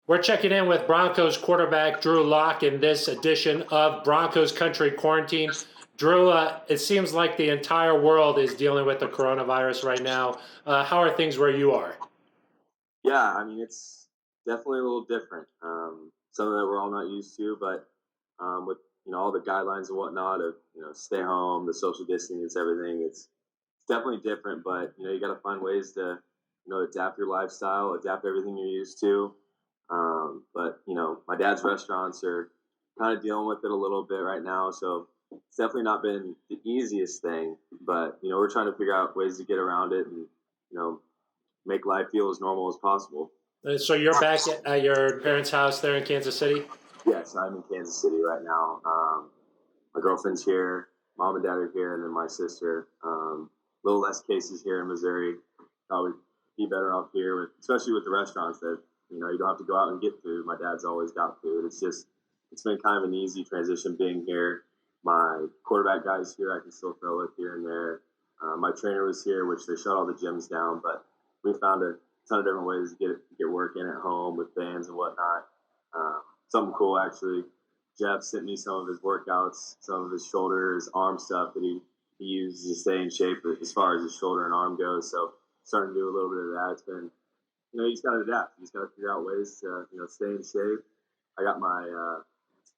We're checking in with Broncos quarterback Drew Lock in this edition of Broncos Country Quarantine. Drew, it seems like the entire world is dealing with the coronavirus right now. How are things where you are? Yeah, I mean, it's definitely a little different. Something that we're all not used to, but with all the guidelines and whatnot of stay home, the social distancing, everything, it's definitely different. But you got to find ways to adapt your lifestyle, adapt everything you're used to. But my dad's restaurants are kind of dealing with it a little bit right now, so it's definitely not been the easiest thing. But we're trying to figure out ways to get around it and make life feel as normal as possible. So you're back at your parents' house there in Kansas City? Yes, I'm in Kansas City right now. My girlfriend's here, mom and dad are here, and then my sister. A little less cases here in Missouri. Thought we'd be better off here, especially with the restaurants that you don't have to go out and get food. My dad's always got food. It's been kind of an easy transition being here. My quarterback guy's here. I can still throw it here and there. My trainer was here, which they shut all the gyms down, but we found a ton of different ways to get work in at home with fans and whatnot. Something cool, actually. Jeff sent me some of his workouts, some of his shoulder, his arm stuff that he uses to stay in shape as far as his shoulder and arm goes. So starting to do a little bit of that. It's been, you just got to adapt. You just got to figure out ways to, stay in shape. I got my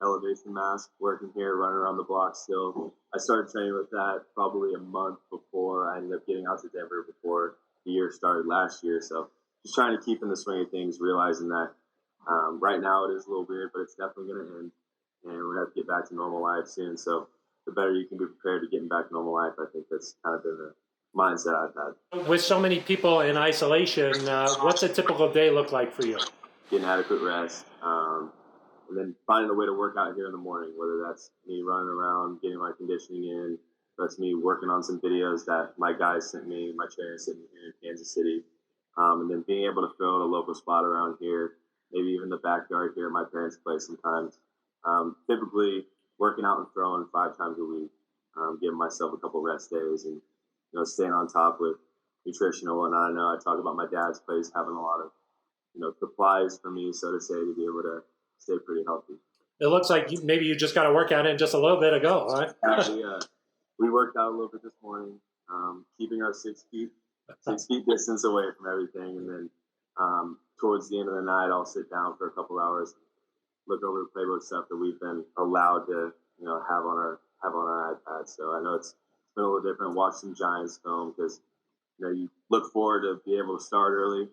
elevation mask working here, running around the block still. I started training with that probably a month before I ended up getting out to Denver before the year started last year. So just trying to keep in the swing of things, realizing that right now it is a little weird, but it's definitely going to end. And we're going to have to get back to normal life soon. So the better you can be prepared to getting back to normal life, I think that's kind of been the mindset I've had. With so many people in isolation, what's a typical day look like for you? Getting adequate rest, and then finding a way to work out here in the morning, whether that's me running around, getting my conditioning in, that's me working on some videos that my guys sent me, my trainer sent me here in Kansas City, and then being able to fill in a local spot around here, maybe even the backyard here at my parents' place sometimes. Typically working out and throwing 5 times a week, giving myself a couple rest days and, staying on top with nutrition and whatnot. I know I talk about my dad's place having a lot of, supplies for me, so to say, to be able to stay pretty healthy. It looks like maybe you just got a workout in just a little bit ago, huh? Actually, we worked out a little bit this morning, keeping our 6 feet distance away from everything. And then towards the end of the night, I'll sit down for a couple hours, look over the playbook stuff that we've been allowed to, have on our iPad. So I know it's been a little different. Watch some Giants film because you look forward to be able to start early,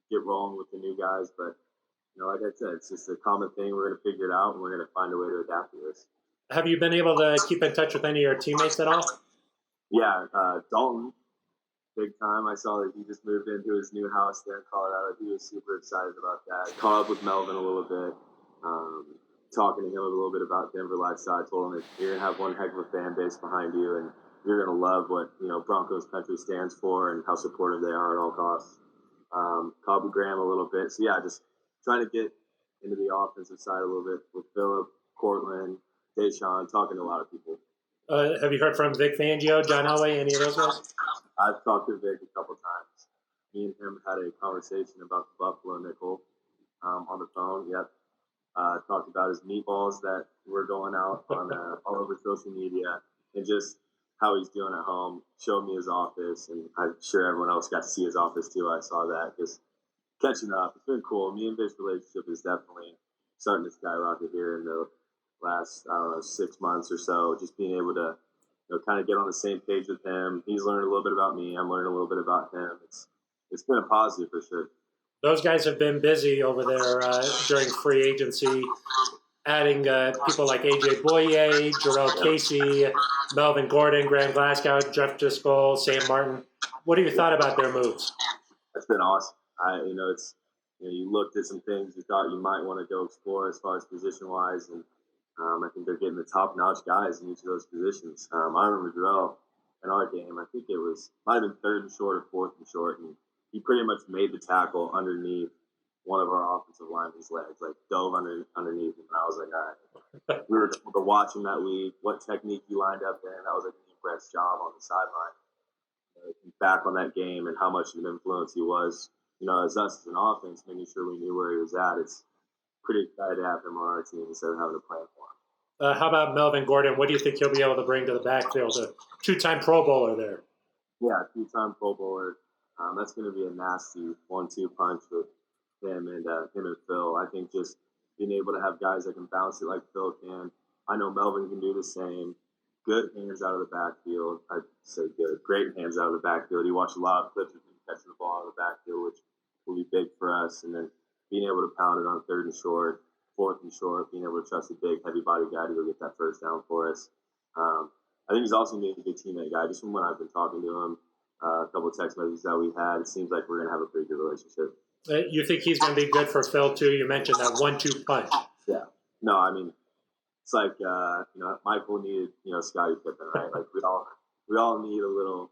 get rolling with the new guys. But like I said, it's just a common thing. We're going to figure it out, and we're going to find a way to adapt to this. Have you been able to keep in touch with any of your teammates at all? Yeah, Dalton, big time. I saw that he just moved into his new house there in Colorado. He was super excited about that. Caught up with Melvin a little bit. Talking to him a little bit about Denver lifestyle. I told him that you're going to have one heck of a fan base behind you, and you're going to love what Broncos country stands for and how supportive they are at all costs. Caught with Graham a little bit. So, yeah, just trying to get into the offensive side a little bit with Phillip, Cortland, Deshaun, talking to a lot of people. Have you heard from Vic Fangio, John Elway, any of those guys? I've talked to Vic a couple times. Me and him had a conversation about the Buffalo nickel on the phone. Yep. Talked about his meatballs that were going out on all over social media and just how he's doing at home. Showed me his office, and I'm sure everyone else got to see his office too. I saw that. Just catching up. It's been cool. Me and Vic's relationship is definitely starting to skyrocket here in the last, 6 months or so. Just being able to, kind of get on the same page with him. He's learned a little bit about me. I'm learning a little bit about him. It's been a positive for sure. Those guys have been busy over there during free agency, adding people like A.J. Boye, Jarrell Casey, Melvin Gordon, Graham Glasgow, Jeff Driscoll, Sam Martin. What have you thought about their moves? That's been awesome. You looked at some things you thought you might want to go explore as far as position-wise, and I think they're getting the top-notch guys in each of those positions. I remember Jarrell in our game. I think might have been 3rd and short or 4th and short, and he pretty much made the tackle underneath one of our offensive linemen's legs, like dove underneath him. And I was like, all right. We were watching that week, what technique he lined up in. That was like an impressive job on the sideline. Back on that game and how much of an influence he was, as us as an offense, making sure we knew where he was at. pretty excited to have him on our team instead of having to plan for him. How about Melvin Gordon? What do you think he'll be able to bring to the backfield? A two-time Pro Bowler there. Yeah, two-time Pro Bowler. That's going to be a nasty 1-2 punch with him and Phil. I think just being able to have guys that can bounce it like Phil can. I know Melvin can do the same. Good hands out of the backfield. I'd say good. Great hands out of the backfield. You watch a lot of clips of him catching the ball out of the backfield, which will be big for us. And then being able to pound it on 3rd and short, 4th and short, being able to trust a big, heavy body guy to go get that first down for us. I think he's also made a good teammate guy. Just from when I've been talking to him, a couple of text messages that we've had, it seems like we're going to have a pretty good relationship. You think he's going to be good for Phil, too? You mentioned that 1-2 punch. Yeah. No, I mean, it's like, Michael needed, Scottie Pippen, right? Like, we all need a little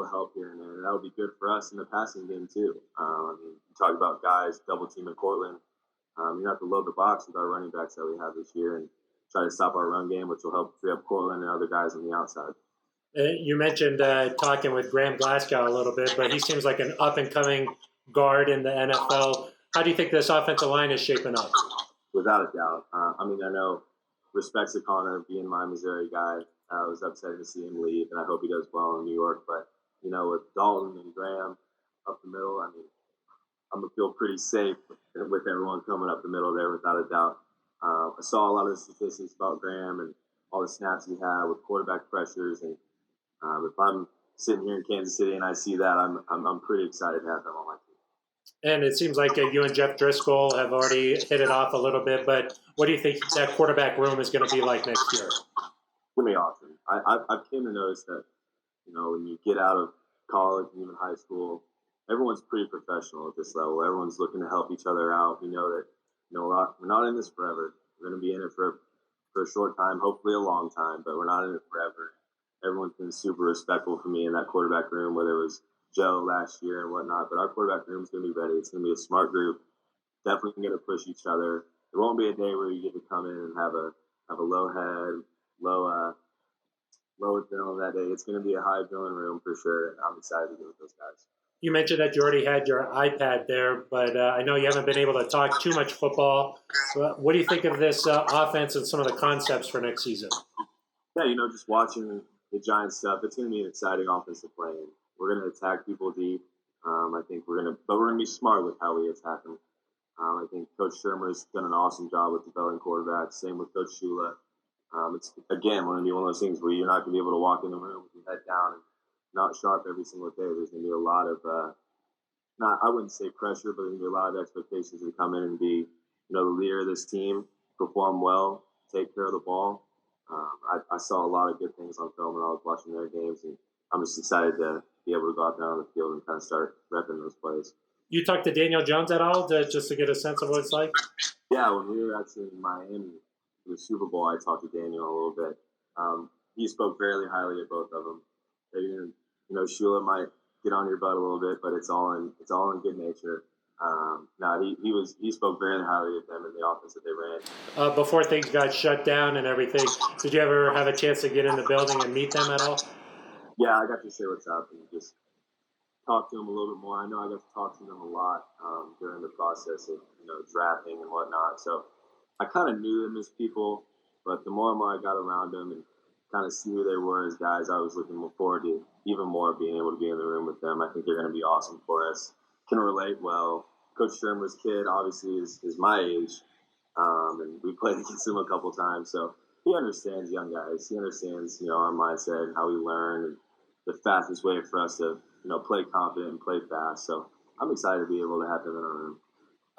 help here and there. And that'll be good for us in the passing game, too. You talk about guys double teaming Cortland. You have to load the box with our running backs that we have this year and try to stop our run game, which will help free up Cortland and other guys on the outside. You mentioned talking with Graham Glasgow a little bit, but he seems like an up-and-coming guard in the NFL. How do you think this offensive line is shaping up? Without a doubt. I know respects to Connor being my Missouri guy. I was upset to see him leave, and I hope he does well in New York. But, with Dalton and Graham up the middle, I'm going to feel pretty safe with everyone coming up the middle there without a doubt. I saw a lot of the statistics about Graham and all the snaps he had with quarterback pressures. And if I'm sitting here in Kansas City and I see that, I'm pretty excited to have him on my team. And it seems like you and Jeff Driscoll have already hit it off a little bit, but what do you think that quarterback room is going to be like next year? It's going to be awesome. I've came to notice that, when you get out of college and even high school, everyone's pretty professional at this level. Everyone's looking to help each other out. We know that, we're not in this forever. We're going to be in it for a short time, hopefully a long time, but we're not in it forever. Everyone's been super respectful for me in that quarterback room, whether it was Joe last year and whatnot. But our quarterback room is going to be ready. It's going to be a smart group. Definitely going to push each other. There won't be a day where you get to come in and have a low head, low adrenaline that day. It's going to be a high adrenaline room for sure. And I'm excited to be with those guys. You mentioned that you already had your iPad there, but I know you haven't been able to talk too much football. What do you think of this offense and some of the concepts for next season? Yeah, just watching the Giants stuff, it's going to be an exciting offense to play in. We're going to attack people deep. I think we're going to be smart with how we attack them. I think Coach Shermer's done an awesome job with developing quarterbacks. Same with Coach Shula. It's again going to be one of those things where you're not going to be able to walk in the room with your head down and not sharp every single day. There's going to be a lot of I wouldn't say pressure, but there's going to be a lot of expectations to come in and be the leader of this team, perform well, take care of the ball. I saw a lot of good things on film when I was watching their games, and I'm just excited to be able to go out there on the field and kind of start repping those plays. You talked to Daniel Jones at all just to get a sense of what it's like? Yeah, when we were actually in Miami for the Super Bowl, I talked to Daniel a little bit. He spoke fairly highly of both of them. Shula might get on your butt a little bit, but it's all in good nature. He spoke very highly of them in the offense that they ran. Before things got shut down and everything, did you ever have a chance to get in the building and meet them at all? Yeah, I got to say what's up and just talk to them a little bit more. I know I got to talk to them a lot during the process of drafting and whatnot. So I kind of knew them as people, but the more and more I got around them and kind of see who they were as guys, I was looking forward to even more being able to be in the room with them. I think they're going to be awesome for us. Can relate well. Coach Shermer's kid obviously is my age, and we played against him a couple times, so he understands young guys. He understands our mindset and how we learn, and the fastest way for us to play confident and play fast. So I'm excited to be able to have him in our room.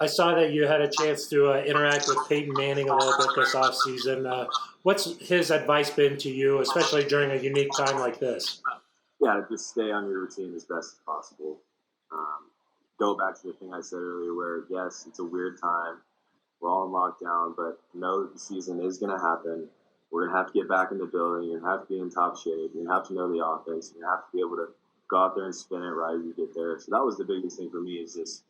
I saw that you had a chance to interact with Peyton Manning a little bit this offseason. What's his advice been to you, especially during a unique time like this? Yeah, just stay on your routine as best as possible. Go back to the thing I said earlier where, yes, it's a weird time. We're all in lockdown, but know that the season is going to happen. We're going to have to get back in the building. You're going to have to be in top shape. You're going to have to know the offense. You're going to have to be able to go out there and spin it right as you get there. So that was the biggest thing for me, is just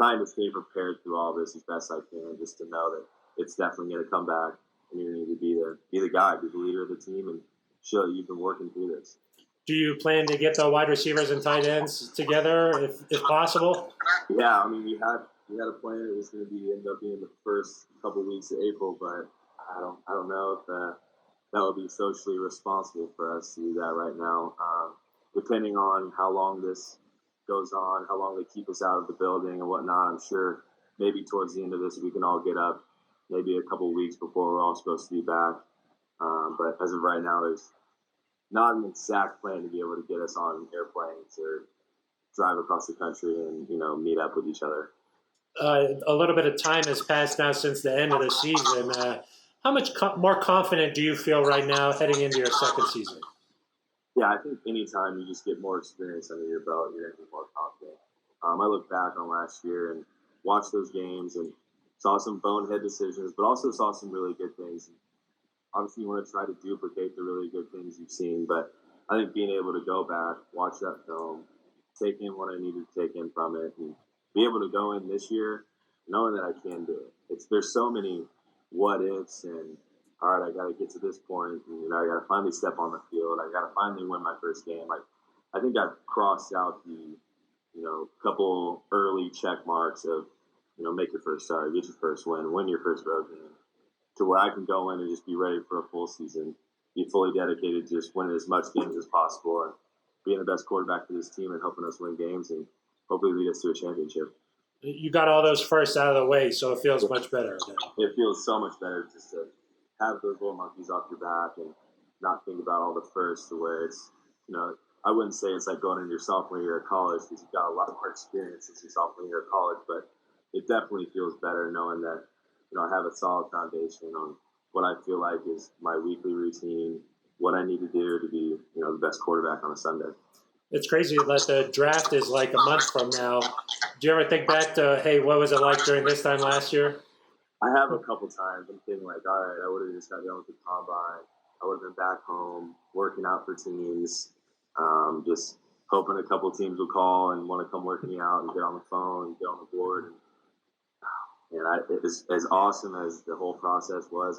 trying to stay prepared through all this as best I can, just to know that it's definitely going to come back, and you're going to need to be the guy, be the leader of the team, and show that you've been working through this. Do you plan to get the wide receivers and tight ends together if possible? Yeah, we had we had a plan. It was going to end up being the first couple weeks of April, but I don't know if that would be socially responsible for us to do that right now. Depending on how long this goes on, how long they keep us out of the building and whatnot, I'm sure maybe towards the end of this we can all get up maybe a couple weeks before we're all supposed to be back. But as of right now, there's not an exact plan to be able to get us on airplanes or drive across the country and meet up with each other. A little bit of time has passed now since the end of the season. How much more confident do you feel right now heading into your second season? Yeah, I think anytime you just get more experience under your belt, you're going to be more confident. I look back on last year and watched those games and saw some bonehead decisions, but also saw some really good things. Obviously, you want to try to duplicate the really good things you've seen, but I think being able to go back, watch that film, take in what I needed to take in from it, and be able to go in this year knowing that I can do it. There's so many what ifs and all right, I got to get to this point, and I got to finally step on the field. I got to finally win my first game. I think I've crossed out the couple early check marks of make your first start, get your first win your first road game, to where I can go in and just be ready for a full season, be fully dedicated to just winning as much games as possible and being the best quarterback for this team and helping us win games and hopefully lead us to a championship. You got all those firsts out of the way, so it feels much better now. It feels so much better just to have those little monkeys off your back and not think about all the firsts, to where it's, I wouldn't say it's like going into your sophomore year of college because you've got a lot more experience since your sophomore year of college, but it definitely feels better knowing that, I have a solid foundation on what I feel like is my weekly routine, what I need to do to be, the best quarterback on a Sunday. It's crazy that the draft is like a month from now. Do you ever think back to, hey, what was it like during this time last year? I have a couple times. I'm thinking like, all right, I would have just got done with the combine. I would have been back home working out for teams, just hoping a couple teams will call and want to come work me out and get on the phone and get on the board. And as awesome as the whole process was,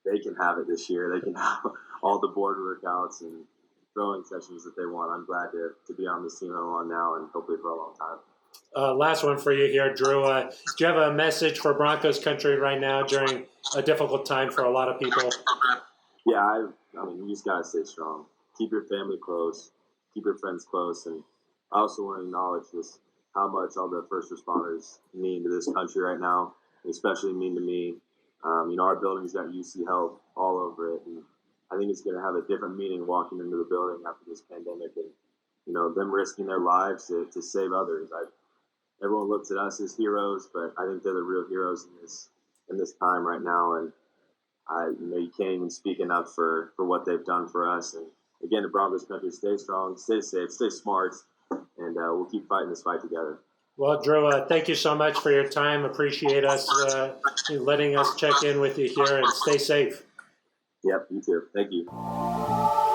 they can have it this year. They can have all the board workouts and throwing sessions that they want. I'm glad to be on this team I'm on now and hopefully for a long time. Last one for you here, Drew. Do you have a message for Broncos country right now during a difficult time for a lot of people? Yeah, I mean, you just got to stay strong. Keep your family close. Keep your friends close. And I also want to acknowledge just how much all the first responders mean to this country right now, especially mean to me. Our building's got UC Health all over it. And I think it's going to have a different meaning walking into the building after this pandemic and, them risking their lives to save others. Everyone looks at us as heroes, but I think they're the real heroes in this time right now. And you can't even speak enough for what they've done for us. And again, the Broncos country, stay strong, stay safe, stay smart, and we'll keep fighting this fight together. Well, Drew, thank you so much for your time. Appreciate us letting us check in with you here, and stay safe. Yep, you too. Thank you.